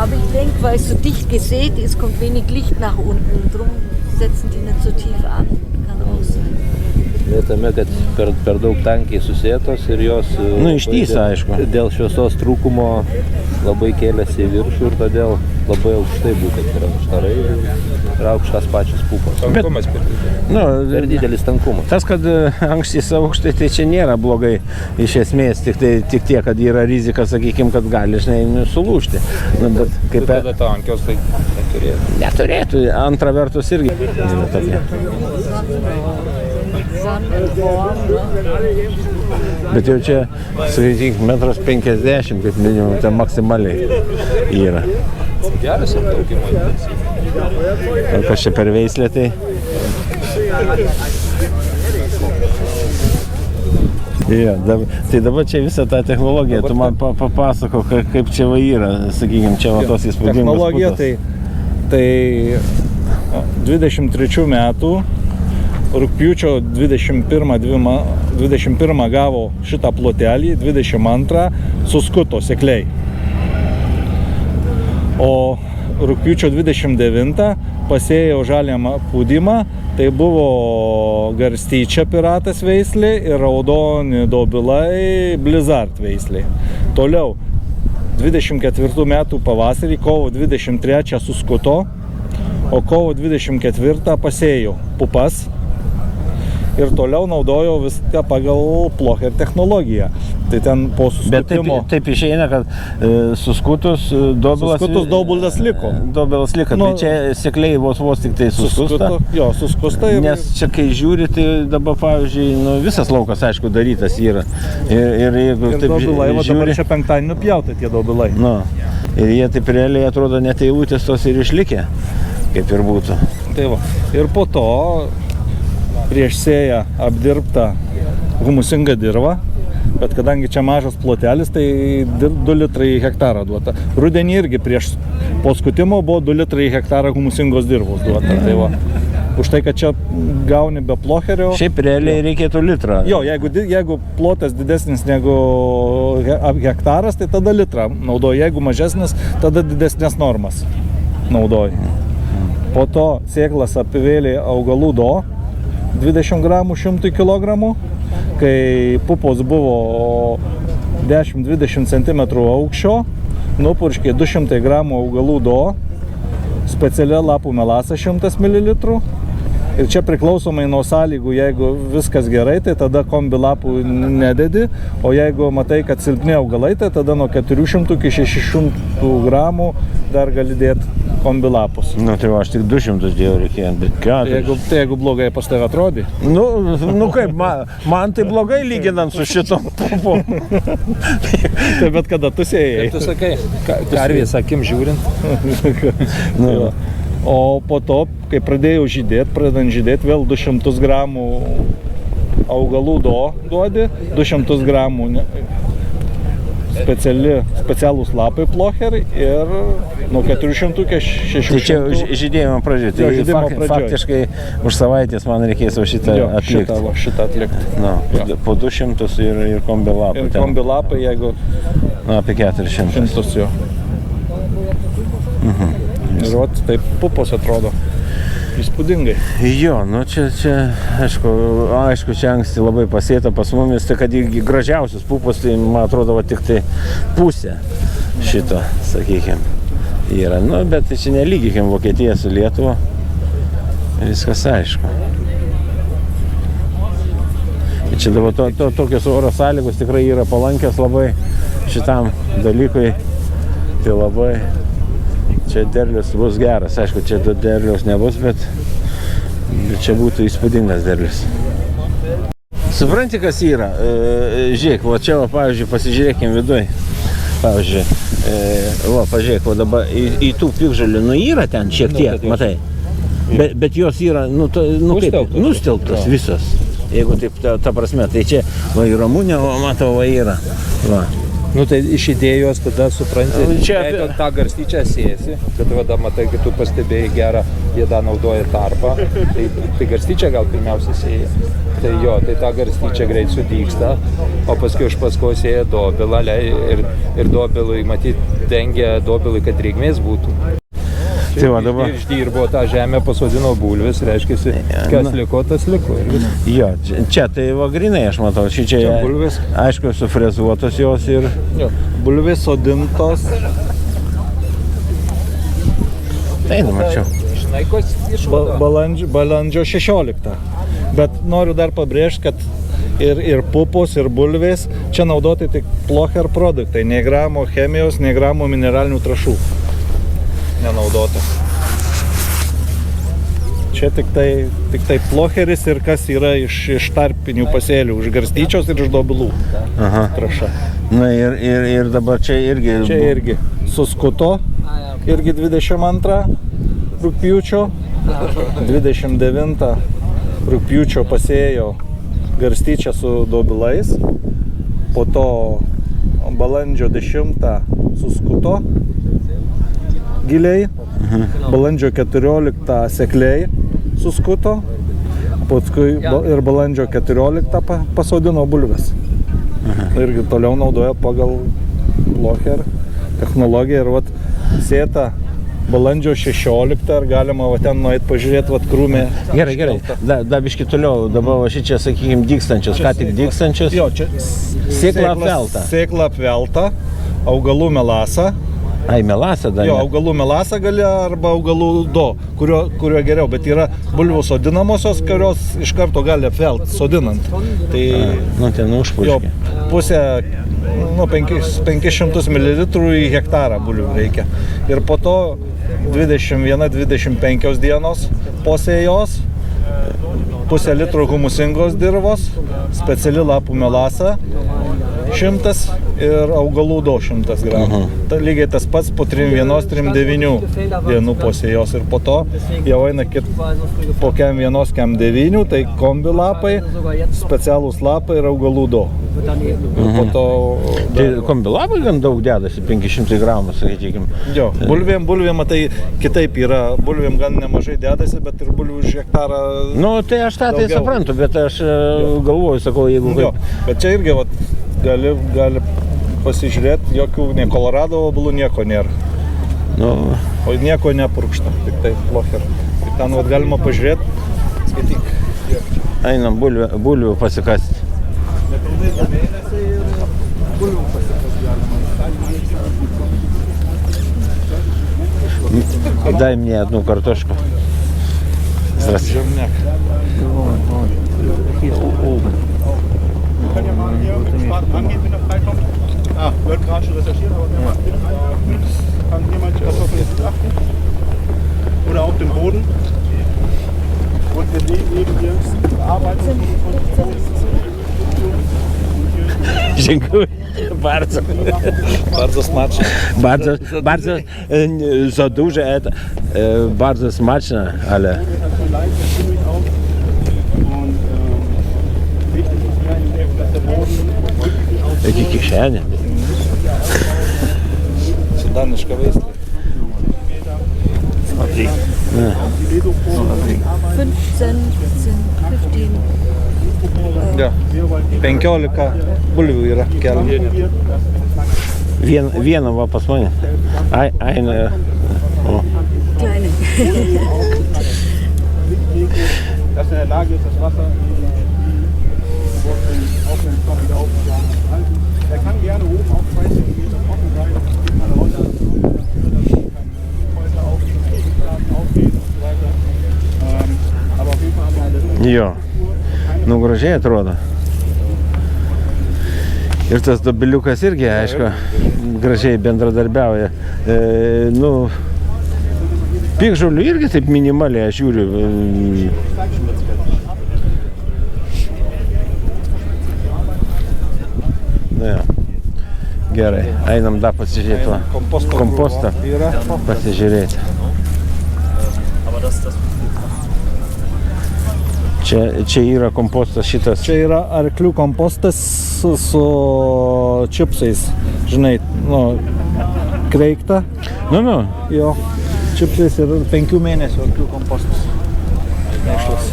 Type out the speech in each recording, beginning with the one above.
Aber ich denke, weil es so dicht gesät ist, kommt wenig Licht nach unten. Drum setzen die nicht so tief an. Kann auch sein. Tame, kad per daug tankiai susėtos ir jos ištysa, aišku. Dėl šviesos trūkumo labai kėlėsi į viršų ir todėl labai aukštai būtent yra užtarai ir aukštas pačios pupos. Tankumas per didelis tankumas. Tas, kad ankštys aukštai, tai čia nėra blogai iš esmės, tik tiek, kad yra rizika, sakykime, kad gali, žinai, sulūžti. Bet kaip tada tankios tai neturėtų. Neturėtų, antra vertus irgi yra tokia. Bet jau čia, sakykime, 1,50 m, kaip minimum, tai maksimaliai yra. Geras aptaukimo intensyviai. Ar kas čia per veislę, tai? Ja, tai dabar čia visą tą technologiją, tu man papasako, kaip čia va yra, sakykime, čia va tos įspūdingos technologija tai 23 metų rugpjūčio 21 gavo šitą plotelį, 22 suskuto sekliai. O rugpjūčio 29 pasėjo žaliamą pūdymą, tai buvo garstyčia piratas veislė ir raudoni dobilai blizzard veislė. Toliau 24 metų pavasarį, kovo 23 suskuto, o kovo 24 pasėjo pupas. Ir toliau naudojo viską pagal Plocher technologiją. Tai ten po suskutimo... Bet taip išeina, kad suskutus dobulas liko. Dobulas liko, tai čia sekliai vos tik tai suskusta. Jo, suskusta ir... Nes čia kai žiūri, tai dabar, pavyzdžiui, visas laukas, aišku, darytas yra. Ir jeigu taip dobilai, žiūri... dabar čia penktadienį pjauta tie dobilai. Ir jie taip realiai atrodo net eilutės tos ir išlikę, kaip ir būtų. Tai va. Ir po to prieš sėją apdirbta humusinga dirva, bet kadangi čia mažas plotelis, tai 2 litrai į hektarą duota. Rudenį irgi po skutimo buvo 2 litrai į hektarą humusingos dirvos duota. Tai va, už tai, kad čia gauni be Plocherio... Šiaip realiai reikėtų litrą. Jo, jeigu plotas didesnis negu hektaras, tai tada litrą naudoji. Jeigu mažesnis, tada didesnės normas naudoji. Po to sėklas apivėlė augalų do, 20 gramų 100 kg, kai pupos buvo 10-20 cm aukščio, nupurškė 200 gramų augalų do, specialia lapų melasa 100 ml. Ir čia priklausomai nuo sąlygų, jeigu viskas gerai, tai tada kombi lapų nededi, o jeigu matai, kad silpni augalai, tai tada nuo 400 iki 600 gramų dar gali dėti kombi lapus. Tai va, aš tik 200 dėjau reikėjo, bet 4. Jeigu blogai pas tave atrodė? Nu kaip, man tai blogai lyginant su šitom pupom. Tai bet kada tu sėjai? Kaip tu sakai, karvės akim žiūrint. O po to, kai pradėjau pradedant žydėti, vėl 200 gramų augalų duodi, 200 gramų specialūs lapai Plocher ir nuo 400 iki 600. Tai čia žydėjimo pradžioje, tai faktiškai už savaitės man reikės šitą atlikti. Šitą atlikti. Po 200 ir kombi lapai. Ir kombi lapai, jeigu... Apie 400. 100 jo. Ir taip pupos atrodo įspūdingai. Jo, čia, aišku, čia anksti labai pasėta pas mumis, tai kad gražiausius pupos, tai man atrodo tik tai pusė šito, sakykime, yra. Bet čia nelygikim Vokietiją su Lietuva, viskas aišku. Čia dabar tokios oro sąlygos tikrai yra palankios labai šitam dalykui, tai labai... Čia derlius bus geras, aišku, čia derlius nebus, bet čia būtų įspūdingas derlius. Supranti, kas yra? Žiūrėk, va čia, pavyzdžiui, pasižiūrėkim viduj. Pavyzdžiui, pažiūrėk, dabar į tų piktžolių, yra ten šiek tiek, matai. Bet jos yra, kaip, nustelbtos visos. Jeigu taip, ta prasme, tai čia, va, į Ramunę, matau, va, yra. Va. Nu tai iš idėjos tada supranti, Čia- jei tu tą garstyčią sėsi, kad vada matai, kad tu pastebėjai gerą, jie dar naudoja tarpą, tai garstyčią gal pirmiausia sėja. Tai jo, tai ta garstyčia greit sudygsta, o paskui iš paskos sėja dobilą ir dobilui, matyt, dengia dobilui, kad drėgmės būtų. Tai va dabar. Išdirbo tą žemę, pasodino bulves, reiškia, kas liko, tas liko. Ir viskas. Jo, čia tai va grinai aš matau, čia Čia bulvės. aišku sufrezuotos jos ir Jo, bulvės sodintos. tai mačiau. Šnaikos išvada. Balandžio 16. Bet noriu dar pabrėžti, kad ir pupos, ir bulvės čia naudoti tik plocher produktai, nei gramo chemijos, nei gramo mineralinių trąšų nenaudota. Čia tik tai plocheris ir kas yra iš tarpinių pasėlių, iš garstyčios ir iš dobilų Aha. trąša. Na ir dabar čia irgi. Čia irgi suskuto, irgi 22 rugpjūčio, 29 rugpjūčio pasėjo garstyčią su dobilais, po to balandžio 10 suskuto giliai, balandžio 14 sekliai suskuto, paskui ir balandžio 14 pasodino bulves. Irgi toliau naudoja pagal plocher technologiją ir vat sėta balandžio 16 ir galima va ten nueit pažiūrėti vat krūmė. Gerai. Da biški toliau, dabar va šičia, sakykime, dygstančios, ką tik dygstančios. Jo, čia Sėkla apvelta. Sėkla apvelta, augalų melasa. Ai, melasa dar. Jo, ne? augalų melasa gali arba augalų do, kurio geriau, bet yra bulvių sodinamosios, kurios iš karto gali apvelt sodinant. Tai Nu, ten jo, užpuški. pusę, 500 ml į hektarą bulvių reikia. Ir po to 21-25 dienos po sėjos, pusę litro humusingos dirvos, speciali lapų melasa 100 ir augalų do 100 gramų. Tai lygiai tas pats po 3-1-3-9 dienų po sėjos. Ir po to jau eina po kem 1, kem 9, tai kombi lapai, specialūs lapai ir augalų do. Ir po to Tai kombilabai gan daug dedasi, 500 gramų, sakykim. jo, bulvėm, tai kitaip yra, bulvėm gan nemažai dedasi, bet ir bulvių už hektarą. Nu, tai aš tą tai Daugiau. suprantu, bet aš galvoju, sakau, jeigu Jo, bet čia irgi vat, gali pasižiūrėti, jokių nei Kolorado obuolių nieko nėra. Nu, O nieko nepurkšta, tik tai plocher. Tai ten vat, galima pažiūrėti, skaityk. einam bulvių pasikasti. Дай мне одну картошку. Здравствуйте. Žemnek. Wird gerade schon recherchiert, aber kann jemand erst auf den achten? Oder auf den Boden? Und der neben dir bearbeitet. Dziękuję bardzo. Bardzo smaczne. Bardzo za duże, bardzo smaczne, ale Und wichtig ist hier, dass der Boden jakie kieszenie. Daniška veislė. 15 Jo. 15 bulvių yra kelių. Vieną va pas mane. Eine. O. kleine. dass er in der Lage ist, das Wasser aufnehmen, wieder aufzuhalten. Er kann gerne oben auch 2 cm trocken sein, kann er runter, Häuser aufgehen und so weiter. Aber auf jeden Fall haben wir Jo. Nu, gražiai atrodo. Ir tas dobiliukas irgi, aišku, gražiai bendradarbiauja. Nu, piktžolių irgi taip minimaliai, aš žiūriu. Ja. Gerai, einam dar pasižiūrėti va. Kompostą Yra. pasižiūrėti. Čia yra kompostas šitas. Čia yra arklių kompostas su čipsais, žinai, nu, kreikta, Nu, jo, čipsais ir 5 mėnesių arklių kompostas. Mėšlas.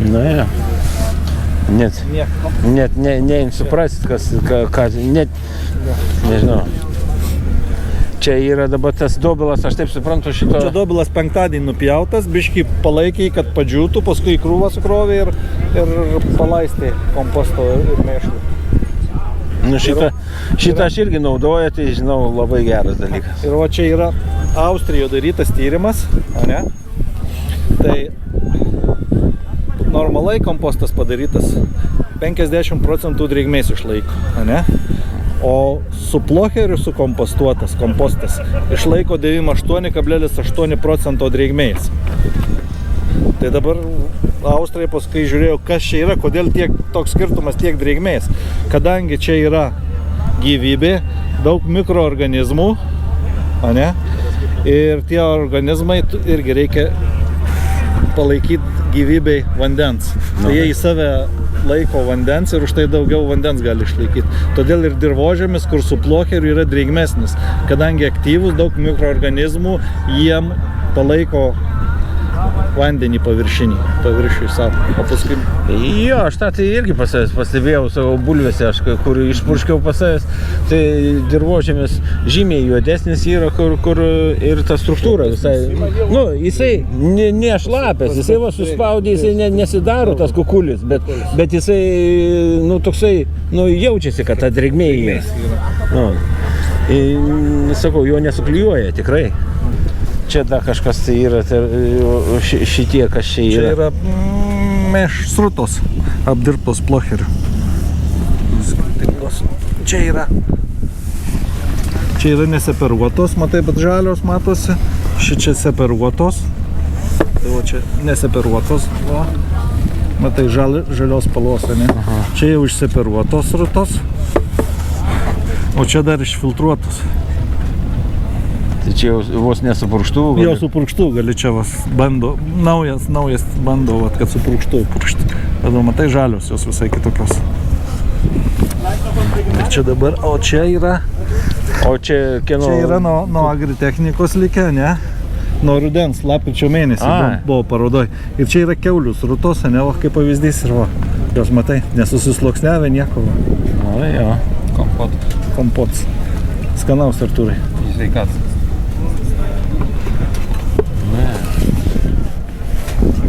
nu, ja. Net Nieko. nesuprasit, kas, net, nežinau. Čia yra dabar tas dobilas, aš taip suprantu šito. Čia dobilas penktadienį nupjautas, biškį palaikiai, kad padžiūtų, paskui į krūvą sukrovė ir palaistė komposto ir mėšlų. Nu, šitą aš irgi naudoju, tai žinau, labai geras dalykas. Ir va čia yra Austrijoje darytas tyrimas, o ne? Tai normaliai kompostas padarytas 50% drėgmės išlaiko, o ne? O su ploheriu sukompostuotas kompostas išlaiko 98,8% drėgmės. Tai dabar Austrai paskui žiūrėjo, kas čia yra, kodėl toks skirtumas tiek drėgmės. Kadangi čia yra gyvybė, daug mikroorganizmų, o ne? Ir tie organizmai irgi reikia palaikyti gyvybei vandens. Tai jie į save laiko vandens ir už tai daugiau vandens gali išlaikyti. Todėl ir dirvožemis, kur su ploheriu yra drėgmesnis, kadangi aktyvus daug mikroorganizmų, jiem palaiko vandenį paviršiui savo. O paskui... Jo, aš tą tai irgi pastebėjau savo bulvėse, kur išpurškiau pas savęs, tai dirvožėmis žymiai juodesnis yra, kur ir ta struktūra visai, nu, jisai nešlapės, jisai va suspaudė, jisai nesidaro tas kukulis, bet jisai, nu, toksai, nu, jaučiasi, kad ta drėgmė įeis. Nu, sakau, jo nesuklijuoja, tikrai. Čia dar kažkas tai yra, šitie, kas čia yra. Čia yra srutos, apdirbtos ploheriu. Čia yra neseparuotos, matai, bet žalios matosi. Šičia separuotos. Tai va čia neseparuotos. Va. Matai, žalios spalvos, ne? Čia jau išseparuotos srutos. O čia dar išfiltruotos. Tai čia jau vos nesupurkštų. Jau supurkštų gali čia vas bando, naujas bando, vat, kad supurkštų purkšti. Tada matai žalios, jos visai kitokios. Ir čia dabar, o čia yra... O čia kieno... Čia yra nuo agritechnikos likę, ne? Nuo rudens, lapkričio mėnesį buvo parodoj. Ir čia yra kiaulių srutos, ne, va, kaip pavyzdys ir va. Jos matai, nesusisluoksnevę nieko. O, jo. Kompots. Skanaus, Artūrai. Sveikatas.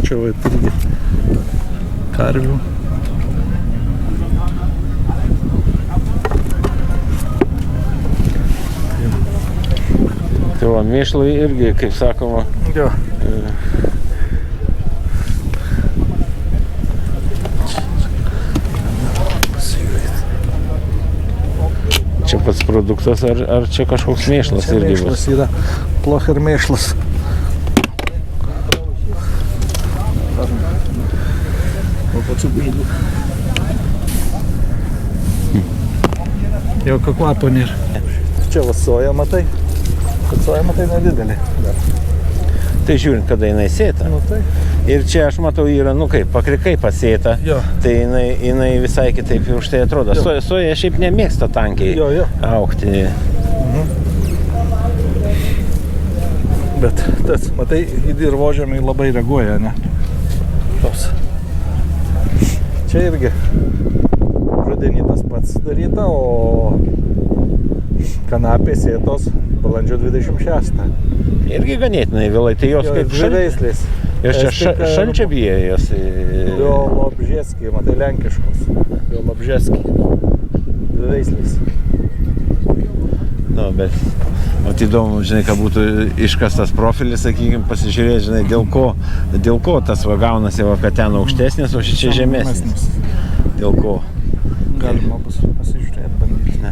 Čia va irgi karvių. Tai va, mėšlai irgi, kaip sakoma. Jo. Čia pats produktas, ar čia kažkoks mėšlas irgi bus? Mėšlas yra plocher mėšlas. Jokio kvapo nėra. Čia va soja matai. Bet soja matai nedidelė. Tai žiūrint, kada jinai sėta. Nu, tai. Ir čia aš matau yra, nu kaip, pakrikai pasėta. Jo. Tai jinai visai kitaip už tai atrodo. Soja šiaip nemėgsta tankiai augti. Bet tas, matai, į dirvožemį labai reaguoja, ne? Tos. Čia irgi rudenį tas pats daryta, o kanapės sėtos balandžio 26. Irgi ganėtinai vėlai, tai jos kaip žveislės. Jos čia šalčia bijo jos. Biolobžeskiai, matai, lenkiškos. Biolobžeskiai. Žveislės. Nu, bet įdomu, žinai, kad būtų iškastas profilis, sakykime, pasižiūrėti, žinai, dėl ko tas va gaunasi, va, kad ten aukštesnis, o čia žemesnis. Dėl ko? Galima bus pasižiūrėti, bandyti. Ne.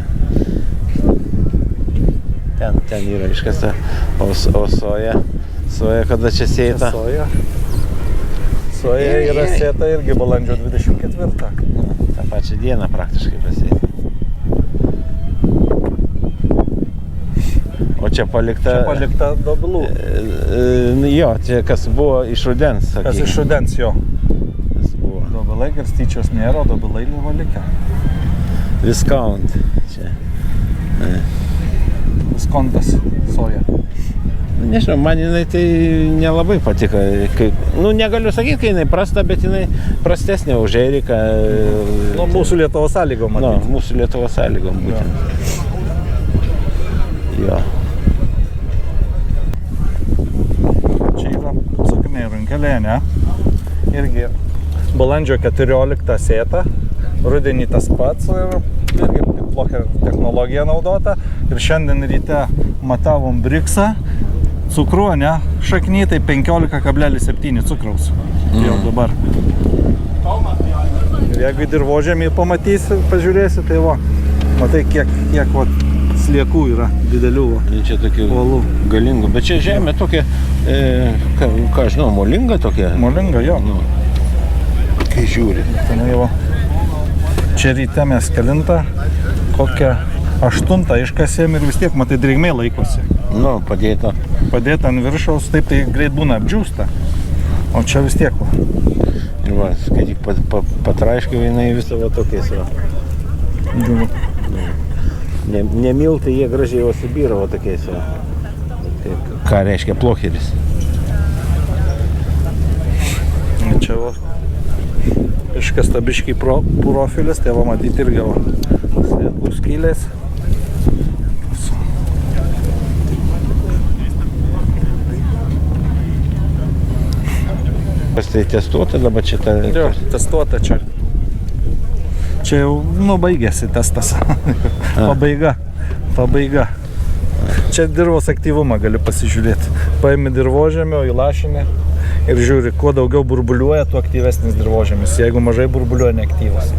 Ten yra iškasta, o soja kada čia sėta? Soja yra sėta irgi balandžio 24. Ta pačią dieną praktiškai pasėta. O čia palikta... Čia palikta dobilų. Jo, čia kas buvo iš rudens, sakykime. Kas iš rudens, jo. Kas buvo. dobilai garstyčios nėra, o dobilai buvo likę. Viscount. Čia. Viskontas soja. Nežinau, man jinai tai nelabai patiko. Nu, negaliu sakyti, kai jinai prasta, bet jinai prastesnė už Eriką. Nu, mūsų Lietuvos sąlygom, Nu, matyti. mūsų Lietuvos sąlygom būtent. Jo. Čia yra cukriniai runkelė, ne? Irgi balandžio 14 sėta, rudenį tas pats ir irgi Plocher technologija naudota. Ir šiandien ryte matavom briksą, cukrų, ne? Šakny tai 15,7 cukraus. Jau dabar. Ir jeigu į dirvožemį pamatysi, pažiūrėsi, tai va, matai kiek va, sliekų yra didelių va. Čia tokių uolų. galingų. Bet čia žemė tokia, ką žinau, molinga tokia. Molinga, jo. Nu, kai žiūri. Tenai va. Čia ryte mes kelintą, kokią 8 iškasėm ir vis tiek, matai, drėgmė laikosi. Nu, padėta. Padėta ant viršaus, taip tai greit būna apdžiūsta. O čia vis tiek va. Ir va, kai tik patraiškiau, jinai visą va tokiais va. Nemiltai jie gražiai va subyra va tokiais va. Tai ką reiškia Plocheris? Čia va. Iškasta biškiai profilis, tai va matyti irgi va. Sliekų skylės. Tai testuota dabar čia ta... Jo, testuota čia. Čia jau, nu, baigėsi testas. Pabaiga. Čia dirvos aktyvumą gali pasižiūrėti. Paimi dirvožemio, įlašinį ir žiūri, kuo daugiau burbuliuoja, tuo aktyvesnis dirvožemis. Jeigu mažai burbuliuoja, neaktyvas.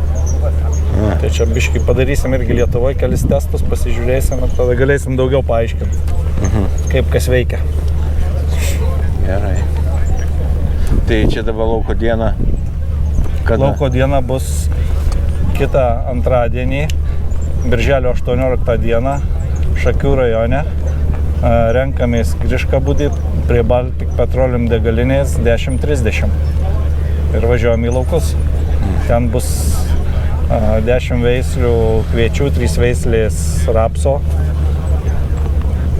Tai čia biškai padarysim irgi Lietuvoje kelis testus, pasižiūrėsim ir tada galėsim daugiau paaiškinti, kaip kas veikia. Gerai. Tai čia dabar lauko diena. Kada? Lauko diena bus kitą antradienį, birželio 18 dieną, Šakių rajone. Renkamės Griškabūdį prie Baltic Petroleum degalinės 10:30 ir važiuojam į laukus. Ten bus 10 veislių kviečių, 3 veislės rapso.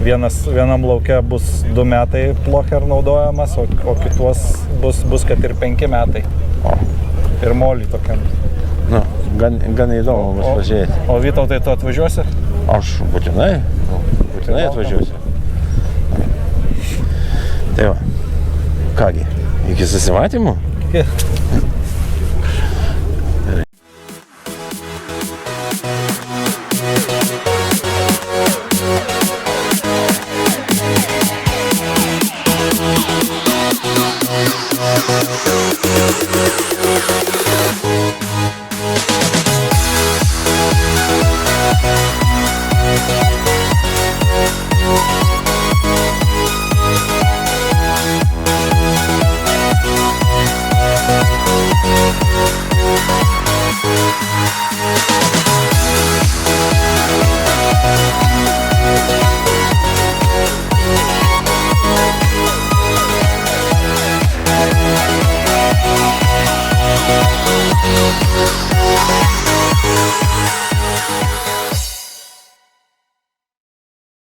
Vienam lauke bus 2 metai Plocher naudojamas, o kituos bus kad ir 5 metai. Ir molį tokiam. Nu, gan įdomu bus pažiūrėti. O Vytautai, tu atvažiuosi? Aš būtinai atvažiuosiu. Tai va, kągi, iki susimatymų. Iki.